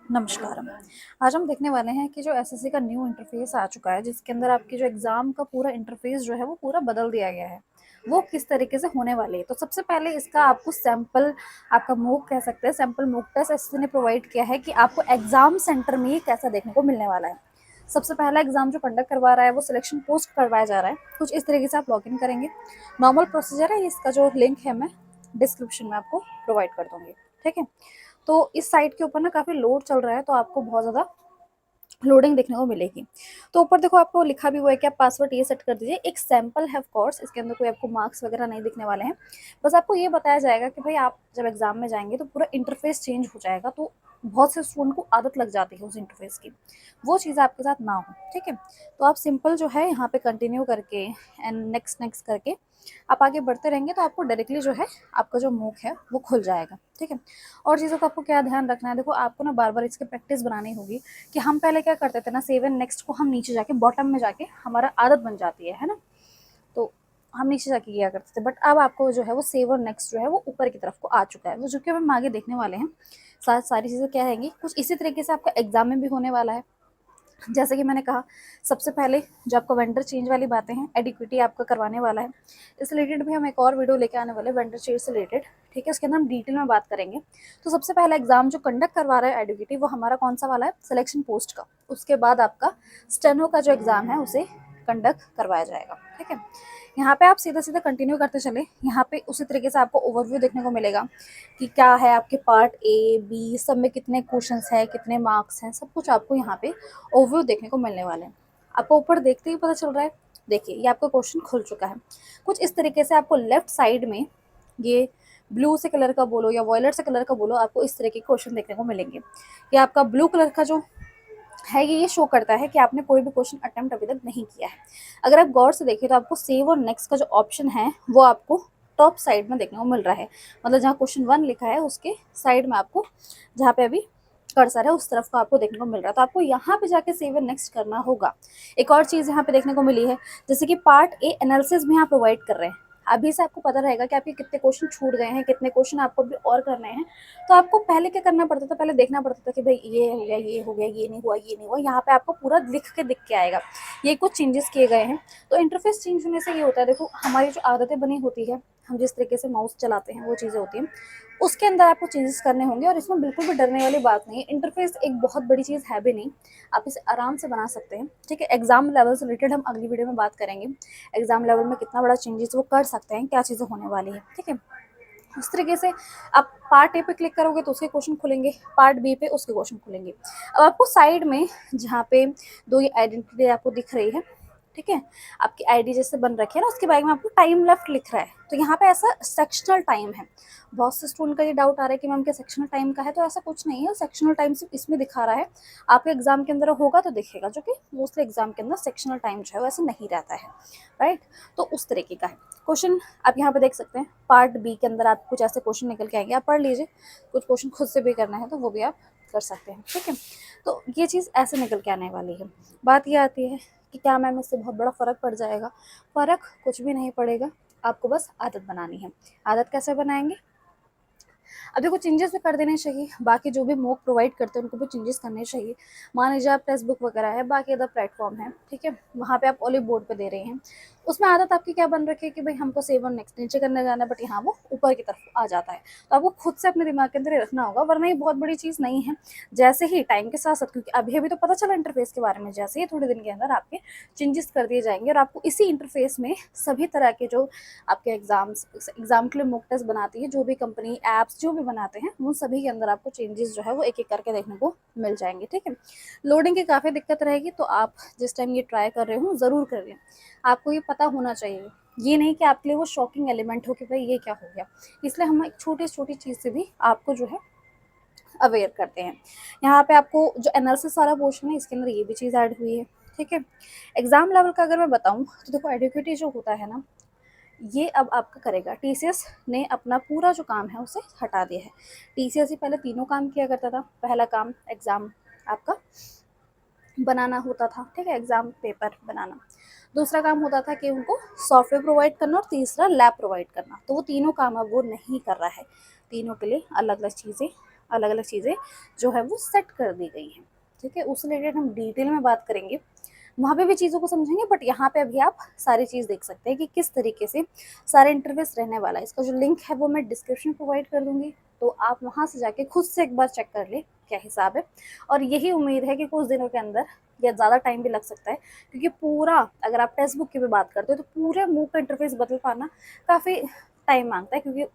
नमस्कार। आज हम देखने वाले हैं कि जो एसएससी का न्यू इंटरफेस आ चुका है, जिसके अंदर आपकी जो एग्ज़ाम का पूरा इंटरफेस जो है वो पूरा बदल दिया गया है। वो किस तरीके से होने वाली है। तो सबसे पहले इसका आपको सैंपल, आपका मूक कह सकते हैं, सैंपल मूक टेस्ट एसएससी ने प्रोवाइड किया है कि आपको एग्ज़ाम सेंटर में ये कैसा देखने को मिलने वाला है। सबसे पहला एग्ज़ाम जो कंडक्ट करवा रहा है वो सिलेक्शन पोस्ट करवाया जा रहा है। कुछ इस तरीके से आप लॉगिन करेंगे। नॉर्मल प्रोसीजर है, इसका जो लिंक है मैं डिस्क्रिप्शन में आपको प्रोवाइड कर दूँगी। ठीक है? तो इस साइट के ऊपर ना काफ़ी लोड चल रहा है, तो आपको बहुत ज़्यादा लोडिंग देखने को मिलेगी। तो ऊपर देखो आपको लिखा भी हुआ है कि आप पासवर्ड ये सेट कर दीजिए। एक सैंपल है ऑफ कोर्स, इसके अंदर कोई आपको मार्क्स वगैरह नहीं दिखने वाले हैं। बस आपको ये बताया जाएगा कि भाई आप जब एग्ज़ाम में जाएँगे तो पूरा इंटरफ़ेस चेंज हो जाएगा, तो बहुत से स्टूडेंट को आदत लग जाती है उस इंटरफ़ेस की। वो चीज़ आपके साथ ना हो, ठीक है? तो आप सिंपल जो है यहाँ पे कंटिन्यू करके एंड नेक्स्ट, नेक्स्ट करके आप आगे बढ़ते रहेंगे तो आपको डायरेक्टली जो है आपका जो मूक है वो खुल जाएगा, ठीक है? और चीज़ों का आपको क्या ध्यान रखना है, देखो आपको ना बार-बार इसकी प्रैक्टिस बनानी होगी कि हम पहले क्या करते थे ना, सेव एंड नेक्स्ट को हम नीचे जाके बॉटम में जाके हमारा आदत बन जाती है ना? तो हम नीचे जाके किया करते थे, बट अब आपको जो है वो सेव और नेक्स्ट जो है वो ऊपर की तरफ को आ चुका है। वो जो कि हम आगे देखने वाले हैं, सारी चीज़ें क्या रहेंगी, कुछ इसी तरीके से आपका एग्ज़ाम में भी होने वाला है। जैसे कि मैंने कहा, सबसे पहले जो आपका वेंडर चेंज वाली बातें हैं, एडिक्विटी आपका करवाने वाला है। इस रिलेटेड भी हम एक और वीडियो लेके आने वाले हैं, वेंडर चेंज से रिलेटेड, ठीक है? उसके अंदर हम डिटेल में बात करेंगे। तो सबसे पहला एग्जाम जो कंडक्ट करवा रहा है एडिक्विटी, वो हमारा कौन सा वाला है, सिलेक्शन पोस्ट का। उसके बाद आपका स्टेनो का जो एग्जाम है उसे कंडक्ट करवाया जाएगा, ठीक है? यहाँ पे आप सीधा सीधा कंटिन्यू करते चले। यहाँ पे उसी तरीके से आपको ओवरव्यू देखने को मिलेगा कि क्या है आपके पार्ट ए बी सब में कितने क्वेश्चंस हैं, कितने मार्क्स हैं, सब कुछ आपको यहाँ पे ओवरव्यू देखने को मिलने वाले हैं। आपको ऊपर देखते ही पता चल रहा है, देखिए ये आपका क्वेश्चन खुल चुका है। कुछ इस तरीके से आपको लेफ्ट साइड में ये ब्लू से कलर का बोलो या वॉयलेट से कलर का बोलो, आपको इस तरह के क्वेश्चन देखने को मिलेंगे। ये आपका ब्लू कलर का जो है ये शो करता है कि आपने कोई भी क्वेश्चन अटेम्प्ट अभी तक नहीं किया है। अगर आप गौर से देखें तो आपको सेव और नेक्स्ट का जो ऑप्शन है वो आपको टॉप साइड में देखने को मिल रहा है। मतलब जहाँ क्वेश्चन 1 लिखा है उसके साइड में आपको, जहाँ पे अभी कर्सर है उस तरफ को आपको देखने को मिल रहा है। तो आपको यहाँ पे जाके सेव एंड नेक्स्ट करना होगा। एक और चीज़ यहाँ पे देखने को मिली है, जैसे कि पार्ट ए एनालिसिस भी यहाँ प्रोवाइड कर रहे हैं। अभी से आपको पता रहेगा कि आपके कितने क्वेश्चन छूट गए हैं, कितने क्वेश्चन आपको भी और करने हैं। तो आपको पहले क्या करना पड़ता था, पहले देखना पड़ता था कि भाई ये हो गया, ये हो गया, ये नहीं हुआ, ये नहीं हुआ। यहाँ पे आपको पूरा लिख के दिख के आएगा ये कुछ चेंजेस किए गए हैं। तो इंटरफेस चेंज होने से ये होता है, देखो हमारी जो आदतें बनी होती है, हम जिस तरीके से माउस चलाते हैं वो चीज़ें होती हैं, उसके अंदर आपको चेंजेस करने होंगे। और इसमें बिल्कुल भी डरने वाली बात नहीं है। इंटरफेस एक बहुत बड़ी चीज़ है भी नहीं, आप इसे आराम से बना सकते हैं, ठीक है? एग्जाम लेवल से रिलेटेड हम अगली वीडियो में बात करेंगे। एग्जाम लेवल में कितना बड़ा चेंजेस वो कर सकते हैं, क्या चीज़ें होने वाली है, ठीक है? उस तरीके से आप पार्ट ए पे क्लिक करोगे तो उसके क्वेश्चन खुलेंगे, पार्ट बी पे उसके क्वेश्चन खुलेंगे। अब आपको साइड में जहाँ पे दो ये आइडेंटिटी आपको दिख रही है, ठीक है? आपकी आईडी जैसे बन रखी है ना, उसके बाद में आपको टाइम लेफ्ट लिख रहा है, तो यहाँ पे ऐसा सेक्शनल टाइम है। बहुत से स्टूडेंट का ये डाउट आ रहा है कि मैम क्या सेक्शनल टाइम का है, तो ऐसा कुछ नहीं है। सेक्शनल टाइम सिर्फ इसमें दिखा रहा है, आपके एग्जाम के अंदर होगा तो दिखेगा, जो कि मोस्टली एग्जाम के अंदर सेक्शनल टाइम जो है वैसे नहीं रहता है, राइट? तो उस तरीके का है क्वेश्चन। आप यहाँ पे देख सकते हैं पार्ट बी के अंदर आप कुछ ऐसे क्वेश्चन निकल के आएंगे, आप पढ़ लीजिए। कुछ क्वेश्चन खुद से भी करना है तो वो भी आप कर सकते हैं, ठीक है? तो ये चीज़ ऐसे निकल के आने वाली है। बात ये आती है कि क्या मैम इससे बहुत बड़ा फ़र्क पड़ जाएगा? फ़र्क कुछ भी नहीं पड़ेगा, आपको बस आदत बनानी है। आदत कैसे बनाएंगे? अभी कुछ चेंजेस भी कर देने चाहिए, बाकी जो भी मॉक प्रोवाइड करते हैं उनको भी चेंजेस करने चाहिए। मान लीजिए आप टेक्स्ट बुक वगैरह है, बाकी अदर प्लेटफॉर्म है, ठीक है? वहाँ पे आप ऑलिव बोर्ड पे दे रहे हैं, उसमें आदत आपकी क्या बन रखी है कि भाई हमको सेव और नेक्स्ट नीचे करने जाना है, बट यहाँ वो ऊपर की तरफ आ जाता है। तो आपको खुद से अपने दिमाग के अंदर ये रखना होगा, वरना ये बहुत बड़ी चीज़ नहीं है। जैसे ही टाइम के साथ साथ, क्योंकि अभी अभी तो पता चला इंटरफेस के बारे में, जैसे ही थोड़े दिन के अंदर आपके चेंजेस कर दिए जाएंगे और आपको इसी इंटरफेस में सभी तरह के जो आपके एग्जाम के लिए मॉक टेस्ट बनाती है, जो भी कंपनी ऐप्स जो भी बनाते हैं, उन सभी के अंदर आपको चेंजेस जो है वो एक एक करके देखने को मिल जाएंगे, ठीक है? लोडिंग की काफ़ी दिक्कत रहेगी, तो आप जिस टाइम ये ट्राई कर रहे हो ज़रूर करिए। आपको ये पता होना चाहिए, ये नहीं कि आपके लिए वो शॉकिंग एलिमेंट हो कि भाई ये क्या हो गया। इसलिए हम एक छोटी छोटी चीज़ से भी आपको जो है अवेयर करते हैं। यहाँ पे आपको जो एनालिसिस वाला पोर्शन है, इसके अंदर ये भी चीज़ ऐड हुई है, ठीक है? एग्जाम लेवल का अगर मैं बताऊँ तो देखो, एडुकेटी जो होता है ना, ये अब आपका करेगा। टीसीएस ने अपना पूरा जो काम है उसे हटा दिया है। टीसीएस ही पहले तीनों काम किया करता था। पहला काम एग्ज़ाम आपका बनाना होता था, ठीक है? एग्ज़ाम पेपर बनाना। दूसरा काम होता था कि उनको सॉफ्टवेयर प्रोवाइड करना, और तीसरा लैब प्रोवाइड करना। तो वो तीनों काम अब वो नहीं कर रहा है। तीनों के लिए अलग अलग चीज़ें अलग अलग चीज़ें जो है वो सेट कर दी गई हैं। ठीक है, उससे रिलेटेड हम डिटेल में बात करेंगे, वहाँ पे भी चीज़ों को समझेंगे, बट यहाँ पे अभी आप सारी चीज़ देख सकते हैं कि किस तरीके से सारा इंटरफेस रहने वाला है। इसका जो लिंक है वो मैं डिस्क्रिप्शन प्रोवाइड कर दूंगी, तो आप वहाँ से जाके खुद से एक बार चेक कर ले क्या हिसाब है। और यही उम्मीद है कि कुछ दिनों के अंदर, या ज़्यादा टाइम भी लग सकता है, क्योंकि पूरा अगर आप टेक्स्ट बुक की भी बात करते हो तो पूरे मूव का इंटरफेस बदल पाना काफ़ी टाइम मांगता है, क्योंकि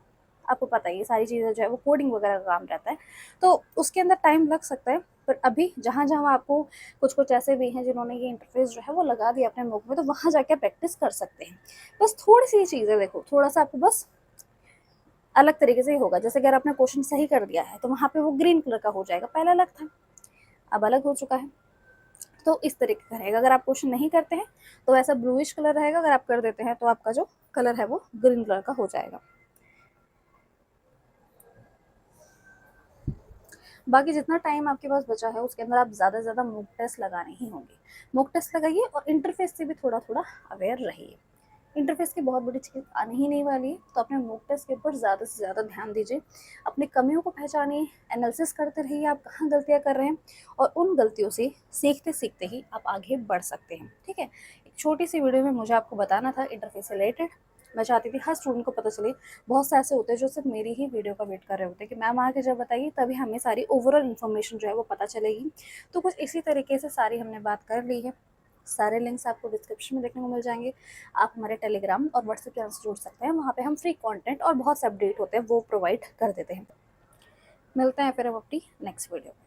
आपको पता ही है सारी चीज़ें जो है वो कोडिंग वगैरह का काम रहता है, तो उसके अंदर टाइम लग सकता है। पर अभी जहाँ जहाँ आपको कुछ कुछ ऐसे भी हैं जिन्होंने ये इंटरफेस जो है वो लगा दिया अपने मुख में, तो वहाँ जाके प्रैक्टिस कर सकते हैं। बस थोड़ी सी चीज़ें देखो, थोड़ा सा आपको बस अलग तरीके से ही होगा। जैसे अगर आपने क्वेश्चन सही कर दिया है तो वहाँ पे वो ग्रीन कलर का हो जाएगा, पहले अलग था अब अलग हो चुका है, तो इस तरीके का रहेगा। अगर आप क्वेश्चन नहीं करते हैं तो ऐसा ब्लूइश कलर रहेगा, अगर आप कर देते हैं तो आपका जो कलर है वो ग्रीन कलर का हो जाएगा। बाकी जितना टाइम आपके पास बचा है उसके अंदर आप ज़्यादा से ज़्यादा मॉक टेस्ट लगाने ही होंगे। मॉक टेस्ट लगाइए और इंटरफेस से भी थोड़ा थोड़ा अवेयर रहिए। इंटरफेस की बहुत बड़ी चीज़ आने ही नहीं वाली है, तो अपने मॉक टेस्ट के ऊपर ज़्यादा से ज़्यादा ध्यान दीजिए। अपनी कमियों को पहचानिए, एनालिसिस करते रहिए आप कहाँ गलतियाँ कर रहे हैं, और उन गलतियों से सीखते सीखते ही आप आगे बढ़ सकते हैं। ठीक है, एक छोटी सी वीडियो में मुझे आपको बताना था इंटरफेस से रिलेटेड। मैं चाहती थी हर स्टूडेंट को पता चले। बहुत से ऐसे होते हैं जो सिर्फ मेरी ही वीडियो का वेट कर रहे होते हैं कि मैम आके जब बताइए तभी हमें सारी ओवरऑल इन्फॉर्मेशन जो है वो पता चलेगी। तो कुछ इसी तरीके से सारी हमने बात कर ली है। सारे लिंक्स आपको डिस्क्रिप्शन में देखने को मिल जाएंगे। आप हमारे टेलीग्राम और व्हाट्सएप चैनल से जुड़ सकते हैं, वहाँ पे हम फ्री कंटेंट और बहुत से अपडेट होते हैं वो प्रोवाइड कर देते हैं। मिलते हैं फिर हम अपनी नेक्स्ट वीडियो में।